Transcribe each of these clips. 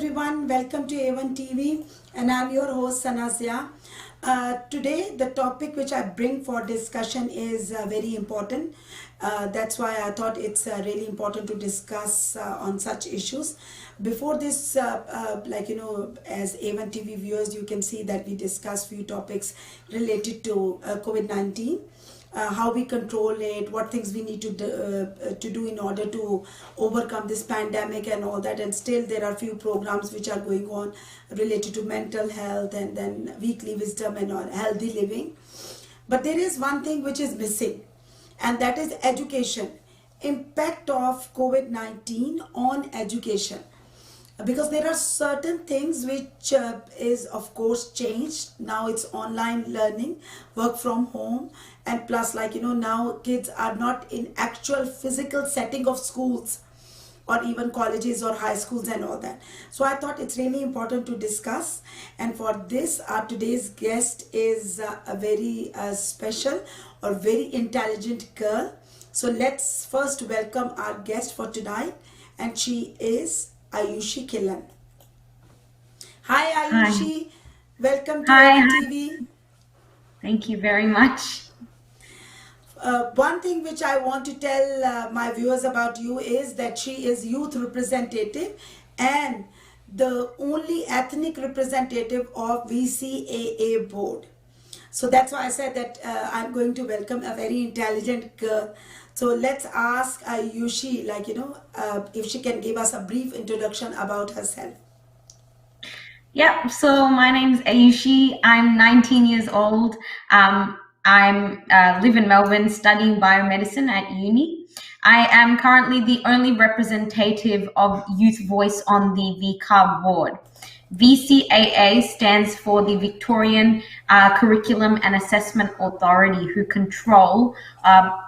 everyone, welcome to A1 TV and I'm your host Sanazia. Today the topic which I bring for discussion is very important. That's why I thought it's really important to discuss on such issues. Before this, as A1 TV viewers, you can see that we discuss few topics related to COVID-19. How we control it, what things we need to do in order to overcome this pandemic and all that. And still there are few programs which are going on related to mental health and then weekly wisdom and all, healthy living. But there is one thing which is missing, and that is education. Impact of COVID-19 on education, because there are certain things which is of course changed. Now it's online learning, work from home, and plus now kids are not in actual physical setting of schools or even colleges or high schools and all that. So I thought it's really important to discuss, and for this our today's guest is a very special or very intelligent girl. So let's first welcome our guest for tonight, and she is Ayushi Killen. Hi Ayushi, Hi. welcome to Hi. Evan Hi. TV. Thank you very much. One thing which I want to tell my viewers about you is that she is youth representative and the only ethnic representative of VCAA board. So that's why I said that I'm going to welcome a very intelligent girl. So let's ask Ayushi, if she can give us a brief introduction about herself. Yep. So my name's Ayushi. I'm 19 years old. I'm live in Melbourne studying biomedicine at uni. I am currently the only representative of Youth Voice on the VCAA board. VCAA stands for the Victorian Curriculum and Assessment Authority, who control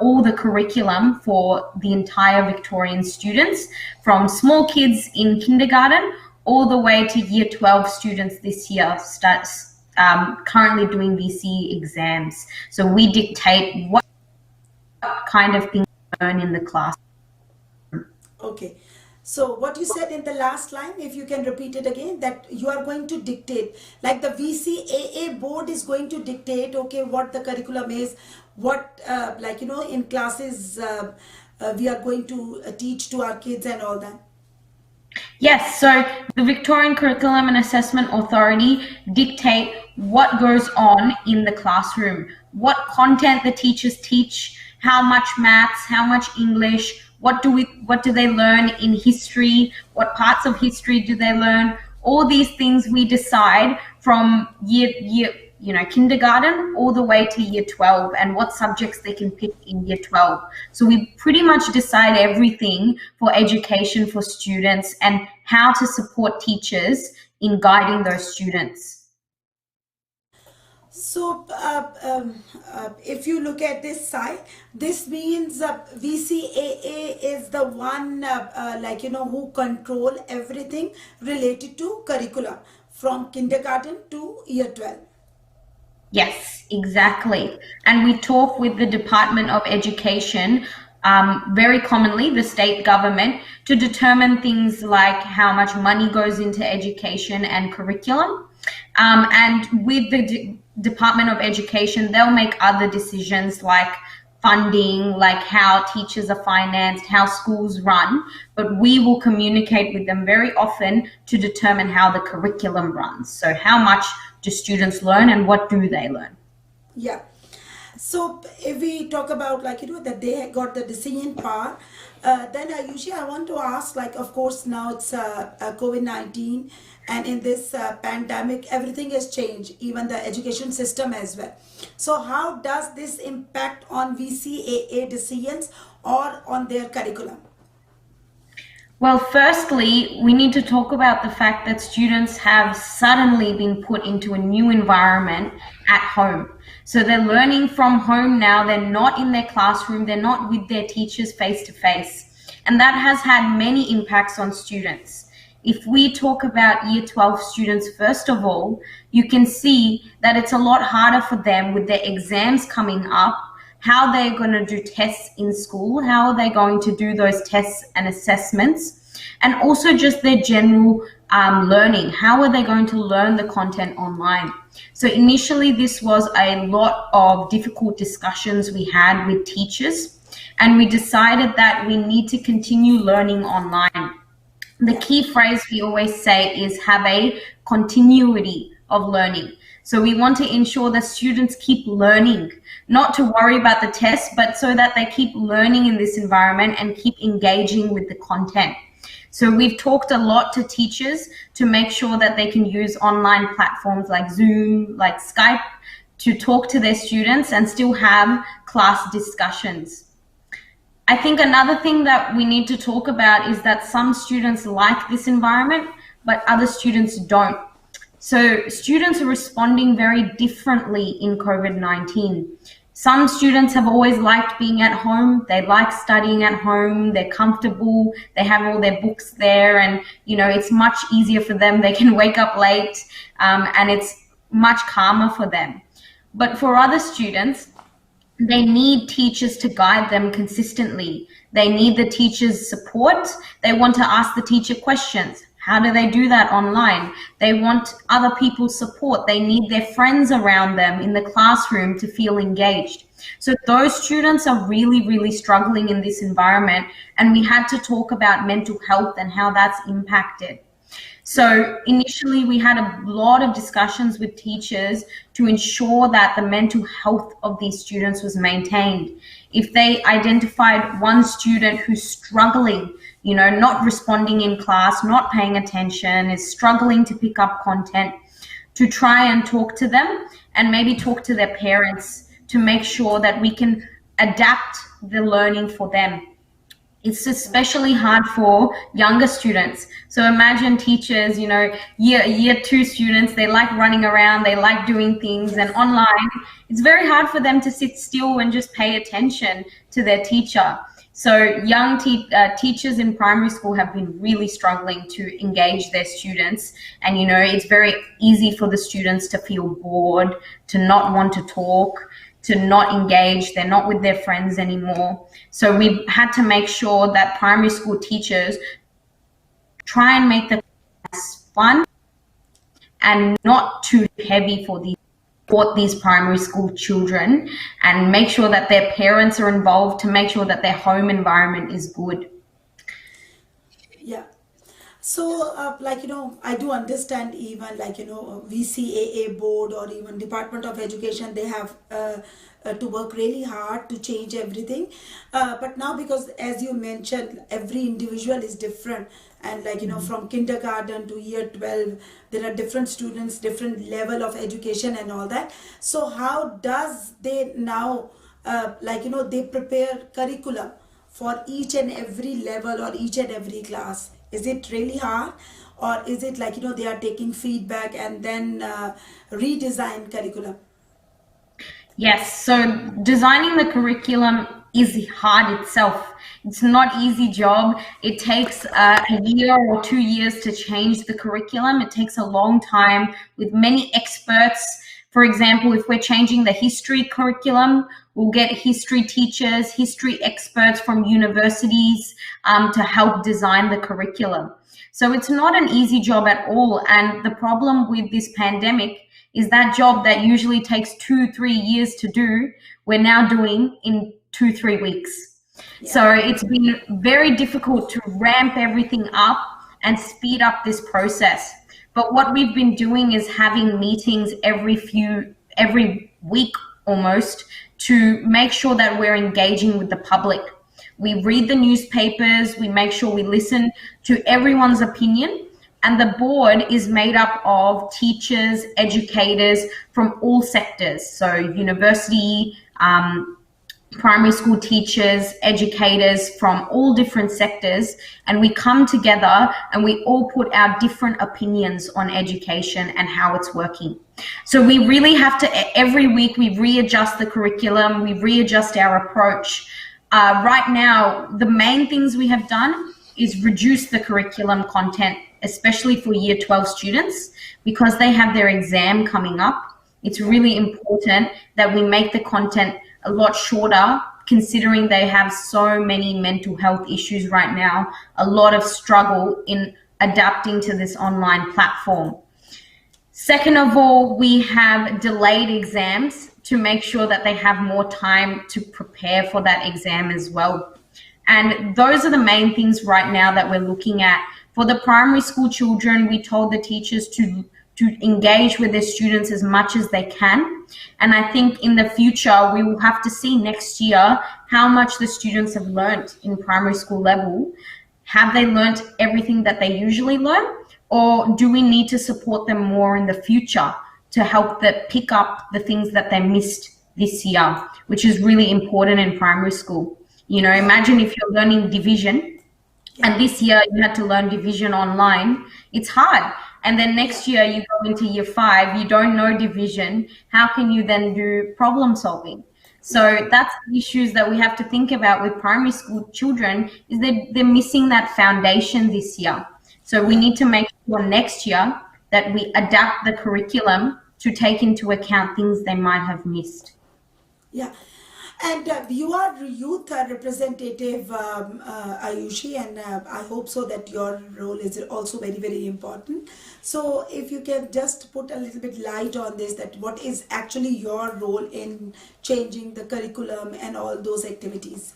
all the curriculum for the entire Victorian students, from small kids in kindergarten all the way to year 12 students this year currently doing VCE exams. So we dictate what kind of things we learn in the class. Okay. So what you said in the last line, if you can repeat it again, that you are going to dictate, like the VCAA board is going to dictate, okay, what the curriculum is, what, in classes we are going to teach to our kids and all that. Yes, so the Victorian Curriculum and Assessment Authority dictate what goes on in the classroom, what content the teachers teach, how much maths, how much English, what do they learn in history, what parts of history do they learn. All these things we decide from kindergarten all the way to year 12, and what subjects they can pick in year 12. So we pretty much decide everything for education for students and how to support teachers in guiding those students. So, if you look at this side, this means VCAA is the one, who control everything related to curriculum from kindergarten to year 12. Yes, exactly. And we talk with the Department of Education, very commonly the state government, to determine things like how much money goes into education and curriculum. And with the Department of Education, they'll make other decisions like funding, like how teachers are financed, how schools run, but we will communicate with them very often to determine how the curriculum runs. So how much do students learn and what do they learn? Yeah. So if we talk about that they got the decision power, then usually I want to ask, of course now it's COVID-19, and in this pandemic everything has changed, even the education system as well. So how does this impact on VCAA decisions or on their curriculum? Well, firstly, we need to talk about the fact that students have suddenly been put into a new environment at home. So they're learning from home now. They're not in their classroom. They're not with their teachers face to face. And that has had many impacts on students. If we talk about year 12 students, first of all, you can see that it's a lot harder for them with their exams coming up, how they're going to do tests in school, how are they going to do those tests and assessments. and also just their general learning. How are they going to learn the content online? So initially, this was a lot of difficult discussions we had with teachers, and we decided that we need to continue learning online. The key phrase we always say is have a continuity of learning. So we want to ensure that students keep learning, not to worry about the test, but so that they keep learning in this environment and keep engaging with the content. So we've talked a lot to teachers to make sure that they can use online platforms like Zoom, like Skype, to talk to their students and still have class discussions. I think another thing that we need to talk about is that some students like this environment, but other students don't. So students are responding very differently in COVID-19. Some students have always liked being at home. They like studying at home. They're comfortable. They have all their books there, and it's much easier for them. They can wake up late, and it's much calmer for them. But for other students, they need teachers to guide them consistently. They need the teacher's support. They want to ask the teacher questions. How do they do that online? They want other people's support. They need their friends around them in the classroom to feel engaged. So those students are really, really struggling in this environment. And we had to talk about mental health and how that's impacted. So initially, we had a lot of discussions with teachers to ensure that the mental health of these students was maintained. If they identified one student who's struggling, not responding in class, not paying attention, is struggling to pick up content, to try and talk to them and maybe talk to their parents to make sure that we can adapt the learning for them. It's especially hard for younger students. So imagine teachers, year 2 students, they like running around, they like doing things, and online, it's very hard for them to sit still and just pay attention to their teacher. So young teachers in primary school have been really struggling to engage their students. And, it's very easy for the students to feel bored, to not want to talk, to not engage. They're not with their friends anymore. So we've had to make sure that primary school teachers try and make the class fun and not too heavy for these primary school children, and make sure that their parents are involved to make sure that their home environment is good. Yeah. So, I do understand even VCAA board or even Department of Education, they have to work really hard to change everything. But now, because as you mentioned, every individual is different, and from kindergarten to year 12, there are different students, different level of education and all that. So how does they now, they prepare curriculum for each and every level or each and every class? Is it really hard, or is it they are taking feedback and then redesign curriculum? Yes, so designing the curriculum is hard itself. It's not easy job. It takes a year or 2 years to change the curriculum. It takes a long time with many experts. For example, if we're changing the history curriculum, we'll get history teachers, history experts from universities to help design the curriculum. So it's not an easy job at all. And the problem with this pandemic is that job that usually takes 2-3 years to do, we're now doing in 2-3 weeks. Yeah. So it's been very difficult to ramp everything up and speed up this process. But what we've been doing is having meetings every week almost to make sure that we're engaging with the public. We read the newspapers, we make sure we listen to everyone's opinion, and the board is made up of teachers, educators from all sectors. So university, primary school teachers, educators from all different sectors, and we come together and we all put our different opinions on education and how it's working. So we really have to, every week we readjust the curriculum, we readjust our approach. Right now, the main things we have done is reduce the curriculum content, especially for year 12 students, because they have their exam coming up. It's really important that we make the content a lot shorter considering they have so many mental health issues right now, a lot of struggle in adapting to this online platform. Second of all, we have delayed exams to make sure that they have more time to prepare for that exam as well. And those are the main things right now that we're looking at. For the primary school children, we told the teachers to engage with their students as much as they can. And I think in the future, we will have to see next year how much the students have learned in primary school level. Have they learned everything that they usually learn? Or do we need to support them more in the future to help them pick up the things that they missed this year, which is really important in primary school? You know, imagine if you're learning division and this year you had to learn division online. It's hard. And then next year you go into year 5, you don't know division. How can you then do problem solving? So that's the issues that we have to think about with primary school children, is that they're missing that foundation this year. So we need to make sure next year that we adapt the curriculum to take into account things they might have missed. Yeah. And you are youth representative, Ayushi, and I hope so that your role is also very, very important. So if you can just put a little bit light on this, that what is actually your role in changing the curriculum and all those activities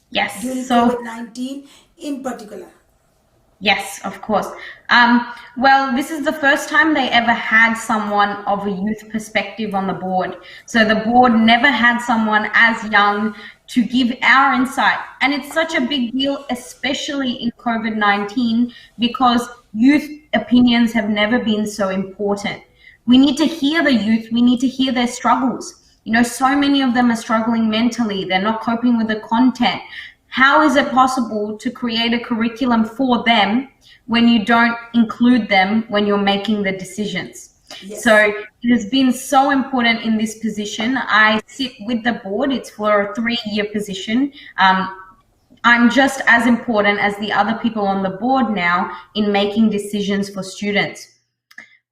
Yes. during So COVID-19 in particular? yes, of course. Well, this is the first time they ever had someone of a youth perspective on the board. So the board never had someone as young to give our insight. And it's such a big deal, especially in COVID-19, because youth opinions have never been so important. We need to hear the youth. We need to hear their struggles. You know, so many of them are struggling mentally. They're not coping with the content. How is it possible to create a curriculum for them when you don't include them when you're making the decisions? Yes. So it has been so important in this position. I sit with the board. It's for a 3-year position. I'm just as important as the other people on the board now in making decisions for students.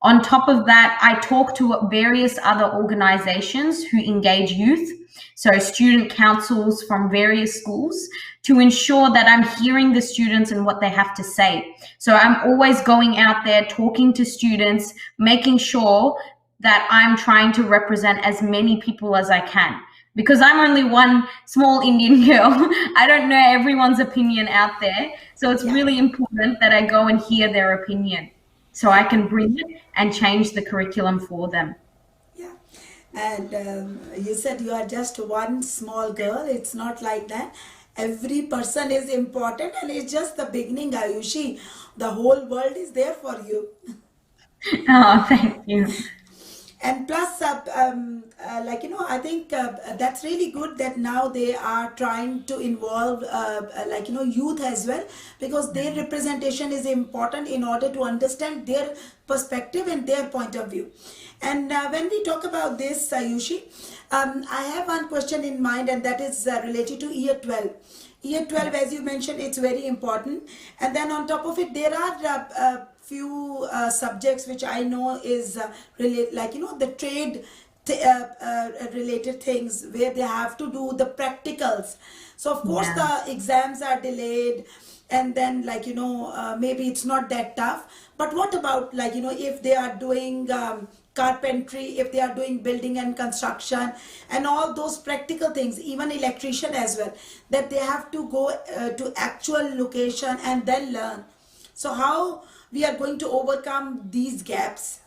On top of that, I talk to various other organizations who engage youth, so student councils from various schools, to ensure that I'm hearing the students and what they have to say. So I'm always going out there talking to students, making sure that I'm trying to represent as many people as I can. Because I'm only one small Indian girl, I don't know everyone's opinion out there. So it's really important that I go and hear their opinion, so I can bring it and change the curriculum for them. Yeah. And you said you are just one small girl. It's not like that. Every person is important, and it's just the beginning, Ayushi. The whole world is there for you. Oh, thank you. And plus, I think that's really good that now they are trying to involve, youth as well, because their representation is important in order to understand their perspective and their point of view. And when we talk about this, Ayushi, I have one question in mind, and that is related to year 12. Year 12, as you mentioned, it's very important. And then on top of it, there are few subjects which I know is the trade related things where they have to do the practicals. So of course the exams are delayed, and then maybe it's not that tough. But what about if they are doing carpentry, if they are doing building and construction and all those practical things, even electrician as well, that they have to go to actual location and then learn. So how we are going to overcome these gaps?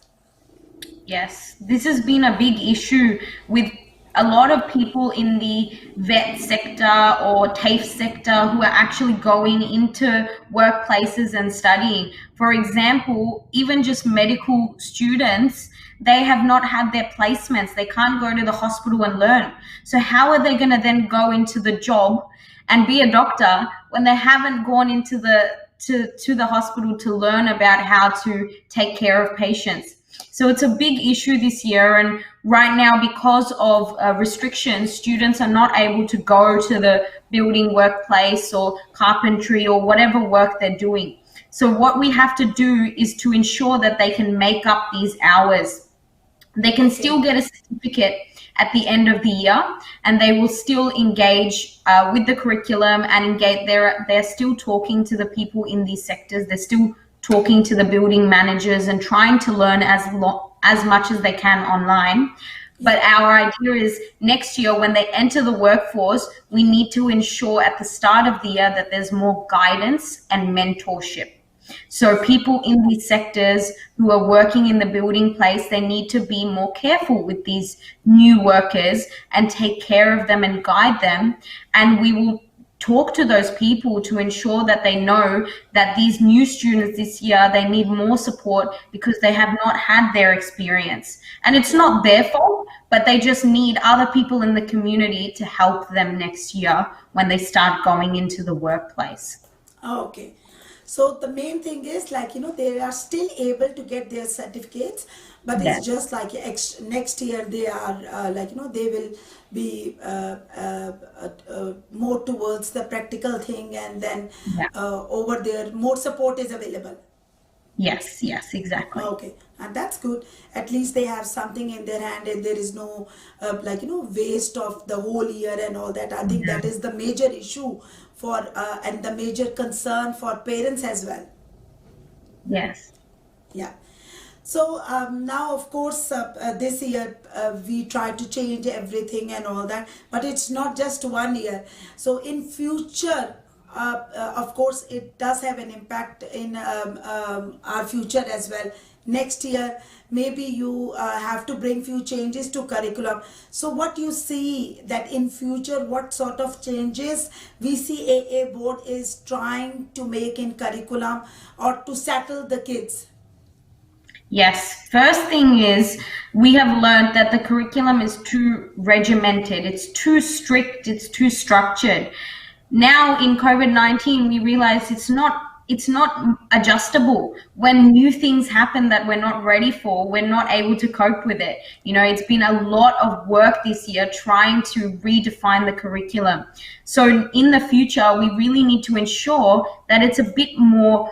Yes, this has been a big issue with a lot of people in the vet sector or TAFE sector who are actually going into workplaces and studying. For example, even just medical students, they have not had their placements. They can't go to the hospital and learn. So how are they going to then go into the job and be a doctor when they haven't gone into the hospital to learn about how to take care of patients? So it's a big issue this year, and right now, because of restrictions, students are not able to go to the building workplace or carpentry or whatever work they're doing. So what we have to do is to ensure that they can make up these hours. They can still get a certificate at the end of the year, and they will still engage with the curriculum and engage. They're still talking to the people in these sectors. They're still talking to the building managers and trying to learn as much as they can online. But our idea is next year, when they enter the workforce, we need to ensure at the start of the year that there's more guidance and mentorship. So people in these sectors who are working in the building place, they need to be more careful with these new workers and take care of them and guide them. And we will talk to those people to ensure that they know that these new students this year, they need more support because they have not had their experience. And it's not their fault, but they just need other people in the community to help them next year when they start going into the workplace. Okay. So the main thing is, like, they are still able to get their certificates, but Yes. it's just like next year they are they will be more towards the practical thing, and then Yeah. over there more support is available. Yes, exactly. Okay, and that's good. At least they have something in their hand, and there is no waste of the whole year and all that. I think that is the major issue for and the major concern for parents as well. Yes. Yeah. So now, of course, this year we try to change everything and all that, but it's not just 1 year. So in future, of course, it does have an impact in our future as well. Next year, maybe you have to bring few changes to curriculum. So what you see that in future, what sort of changes VCAA board is trying to make in curriculum or to settle the kids? Yes. First thing is, we have learned that the curriculum is too regimented. It's too strict. It's too structured. Now in COVID-19, we realize it's not adjustable. When new things happen that we're not ready for, we're not able to cope with it. It's been a lot of work this year trying to redefine the curriculum. So in the future, we really need to ensure that it's a bit more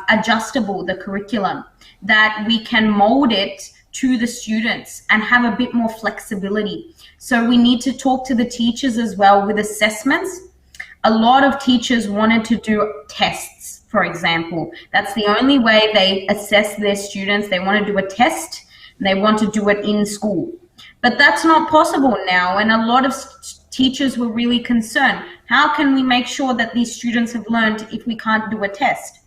adjustable, the curriculum, that we can mold it to the students and have a bit more flexibility. So we need to talk to the teachers as well with assessments. A lot of teachers wanted to do tests, for example. That's the only way they assess their students. They want to do a test, and they want to do it in school. But that's not possible now, and a lot of teachers were really concerned. How can we make sure that these students have learned if we can't do a test?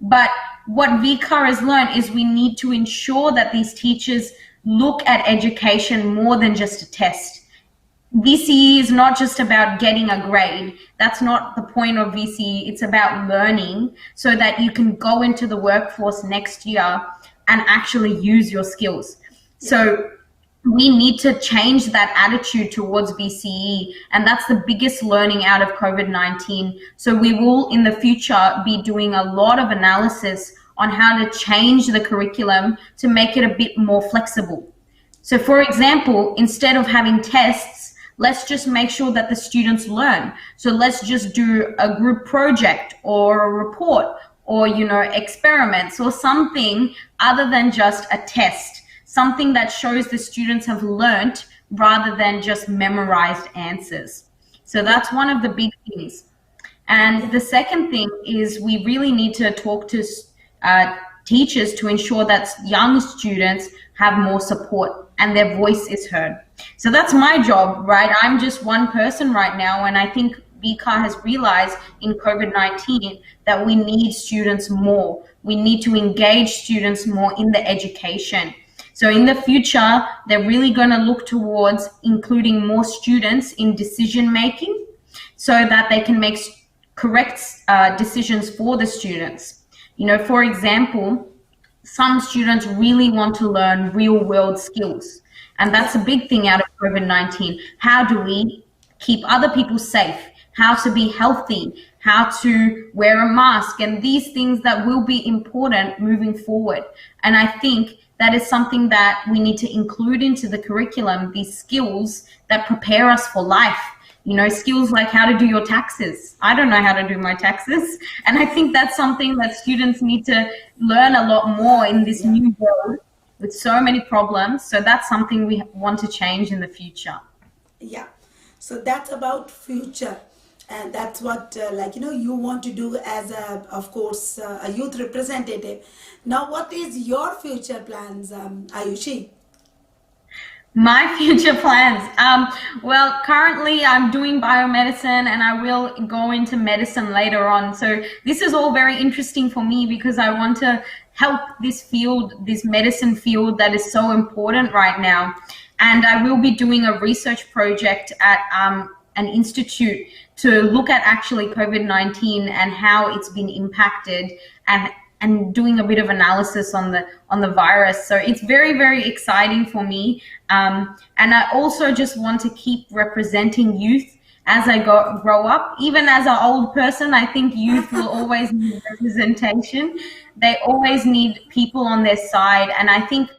But what VCAR has learned is we need to ensure that these teachers look at education more than just a test. VCE is not just about getting a grade. That's not the point of VCE. It's about learning so that you can go into the workforce next year and actually use your skills. So we need to change that attitude towards VCE, and that's the biggest learning out of COVID-19. So we will in the future be doing a lot of analysis on how to change the curriculum to make it a bit more flexible. So for example, instead of having tests, let's just make sure that the students learn. So let's just do a group project or a report or, experiments or something other than just a test, something that shows the students have learned rather than just memorized answers. So that's one of the big things. And the second thing is we really need to talk to teachers to ensure that young students have more support and their voice is heard. So that's my job, right? I'm just one person right now, and I think VCAR has realized in COVID-19 that we need students more. We need to engage students more in the education. So in the future, they're really going to look towards including more students in decision making so that they can make correct decisions for the students. For example, some students really want to learn real world skills. And that's a big thing out of COVID-19. How do we keep other people safe? How to be healthy? How to wear a mask? And these things that will be important moving forward. And I think that is something that we need to include into the curriculum, these skills that prepare us for life. Skills like how to do your taxes. I don't know how to do my taxes. And I think that's something that students need to learn a lot more in this new world with so many problems. So that's something we want to change in the future. Yeah, so that's about future, and that's what you want to do as a, of course, a youth representative. Now, what is your future plans, Ayushi? My future plans. Well, currently I'm doing biomedicine and I will go into medicine later on. So this is all very interesting for me because I want to help this field, this medicine field that is so important right now. And I will be doing a research project at an institute to look at actually COVID-19 and how it's been impacted, and doing a bit of analysis on the virus. So it's very, very exciting for me. And I also just want to keep representing youth as I grow up. Even as an old person, I think youth will always need representation. They always need people on their side. And I think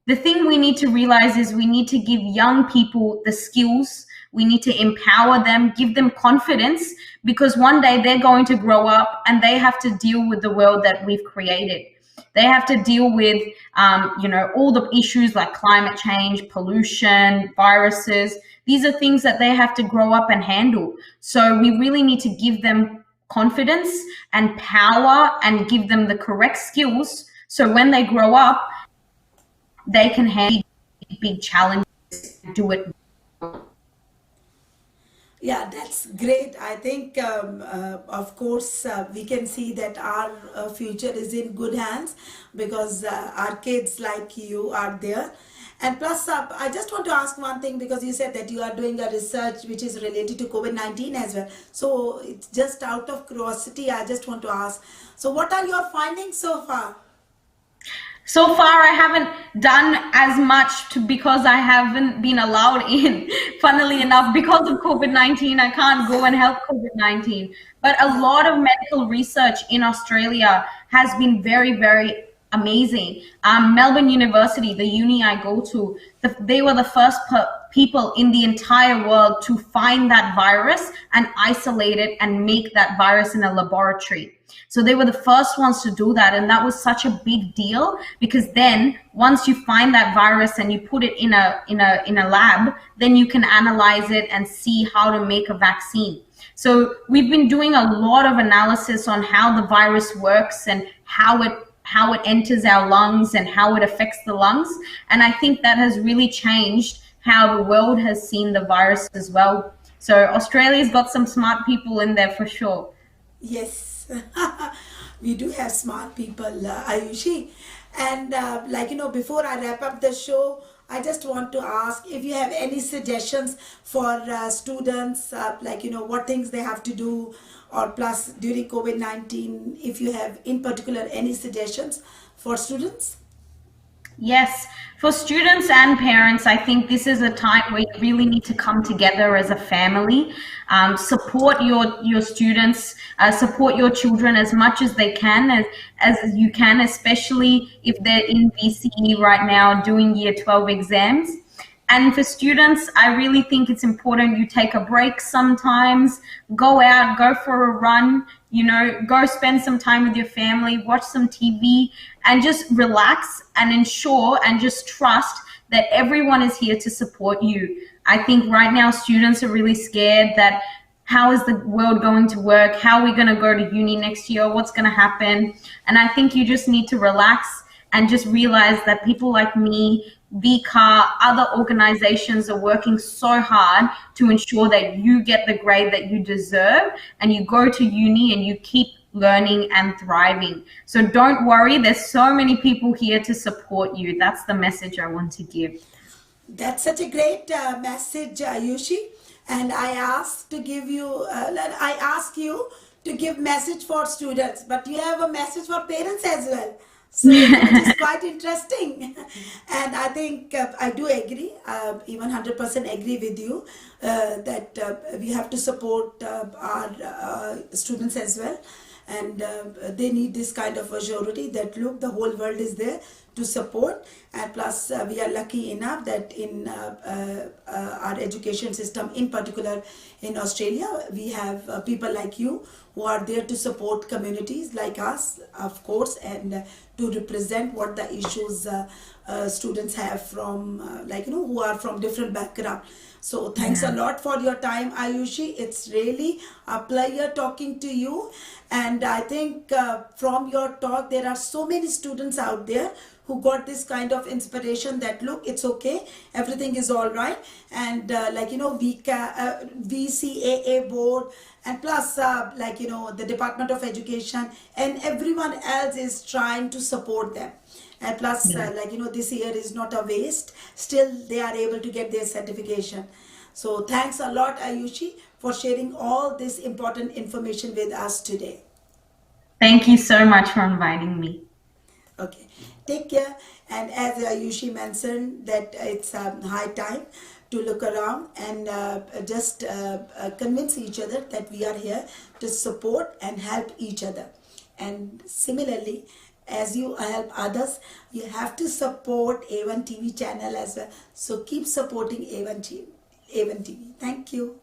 the thing we need to realize is we need to give young people the skills. We need to empower them, give them confidence, because one day they're going to grow up and they have to deal with the world that we've created. They have to deal with, all the issues like climate change, pollution, viruses. These are things that they have to grow up and handle. So we really need to give them confidence and power and give them the correct skills. So when they grow up, they can handle big challenges and do it. Yeah, that's great. I think, of course, we can see that our future is in good hands because our kids like you are there. And plus, I just want to ask one thing because you said that you are doing a research which is related to COVID-19 as well. So it's just out of curiosity, I just want to ask. So what are your findings so far? So far, I haven't done as much because I haven't been allowed in. Funnily enough, because of COVID-19, I can't go and help COVID-19. But a lot of medical research in Australia has been very, very amazing. Melbourne University, the uni I go to, they were the first people in the entire world to find that virus and isolate it and make that virus in a laboratory. So they were the first ones to do that, and that was such a big deal because then once you find that virus and you put it in a lab, then you can analyze it and see how to make a vaccine. So we've been doing a lot of analysis on how the virus works and how it enters our lungs and how it affects the lungs, and I think that has really changed how the world has seen the virus as well. So Australia's got some smart people in there for sure. Yes, we do have smart people, Ayushi. And before I wrap up the show, I just want to ask if you have any suggestions for students, what things they have to do, or plus during COVID-19, if you have in particular any suggestions for students. Yes, for students and parents, I think this is a time where you really need to come together as a family, support your students, support your children as much as they can, as you can, especially if they're in BCE right now doing year 12 exams. And for students, I really think it's important you take a break sometimes, go out, go for a run, go spend some time with your family, watch some TV, and just relax and ensure and just trust that everyone is here to support you. I think right now students are really scared that how is the world going to work? How are we going to go to uni next year? What's going to happen? And I think you just need to relax and just realize that people like me, VCAR, other organizations are working so hard to ensure that you get the grade that you deserve and you go to uni and you keep learning and thriving. So don't worry, there's so many people here to support you. That's the message I want to give. That's such a great message, Ayushi. And I ask you to give message for students, but you have a message for parents as well. So it is quite interesting. And I think I do agree, even 100% agree with you that we have to support our students as well. And they need this kind of a surety that look, the whole world is there to support. And plus we are lucky enough that in our education system, in particular in Australia, we have people like you who are there to support communities like us, of course, and to represent what the issues students have from who are from different background. So thanks a lot for your time, Ayushi. It's really a pleasure talking to you. And I think from your talk, there are so many students out there who got this kind of inspiration that look, it's okay, everything is all right. And VCAA board, and plus the Department of Education and everyone else is trying to support them. And plus this year is not a waste, still they are able to get their certification. So thanks a lot, Ayushi, for sharing all this important information with us today. Thank you so much for inviting me. Okay, take care. And as Ayushi mentioned, that it's high time to look around and just convince each other that we are here to support and help each other. And similarly, as you help others, you have to support A1 TV channel as well. So keep supporting A1 TV. Thank you.